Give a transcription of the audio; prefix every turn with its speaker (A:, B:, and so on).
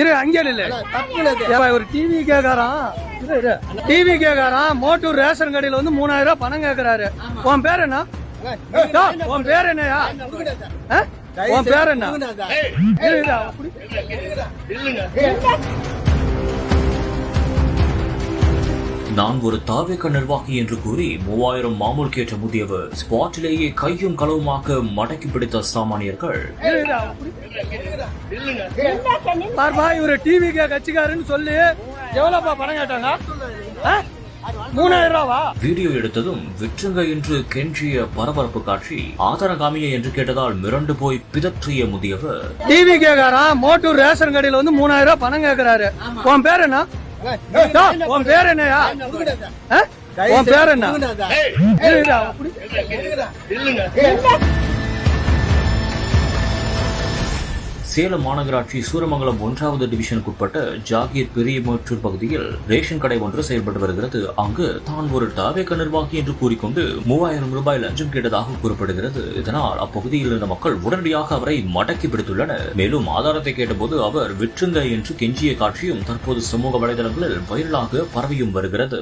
A: இரு அங்கே இல்ல ஒரு டிவி கேக்காரான் மோட்டூர் ரேஷன் கடையில வந்து 3000 ரூபாய் பணம் கேக்குறாரு. உன் பேர் என்ன? உன் பேர் என்னயா? உன் பேர் என்ன?
B: நான் ஒரு தாவேக நிர்வாகி என்று கூறி 3000 மாமூல் கேட்ட முதியவர் ஸ்பாட்டிலேயே கையும் களவுமாக மடக்கி பிடித்த சாமானியர்கள்.
A: இவரு டிவி கட்சிக்காருன்னு சொல்லி எவ்வளவுப்பா பணம் கேட்டாங்க? 3000 ரூபாவா?
B: வீடியோ எடுத்ததும் விற்றுங்க என்று கெஞ்சிய பரபரப்பு காட்சி. ஆதாரம் காமிய என்று கேட்டதால் மிரண்டு போய் பிதற்றிய முதியவர்.
A: டிவி கேக்காரான் மோட்டூர் ரேஷன் கடையில வந்து 3000 ரூபாய் பணம் கேக்குறாரு. உன் பேர் என்ன? உன் பேர் என்னயா? உன் பேர் என்ன?
B: சேலம் மாநகராட்சி சூரமங்கலம் 1வது டிவிஷனுக்குட்பட்ட ஜாகீர் பெரிய மேட்டூர் பகுதியில் ரேஷன் கடை ஒன்று செயல்பட்டு வருகிறது. அங்கு தான் ஒரு தாவேக நிர்வாகி என்று கூறிக்கொண்டு 3000 ரூபாய் லஞ்சம் கேட்டதாக கூறப்படுகிறது. இதனால் அப்பகுதியில் இருந்த மக்கள் உடனடியாக அவரை மடக்கி பிடித்துள்ளனர். மேலும் ஆதாரத்தை கேட்டபோது அவர் விற்றுங்க என்று கெஞ்சிய காட்சியும் தற்போது சமூக வலைதளங்களில் வைரலாக பரவியும் வருகிறது.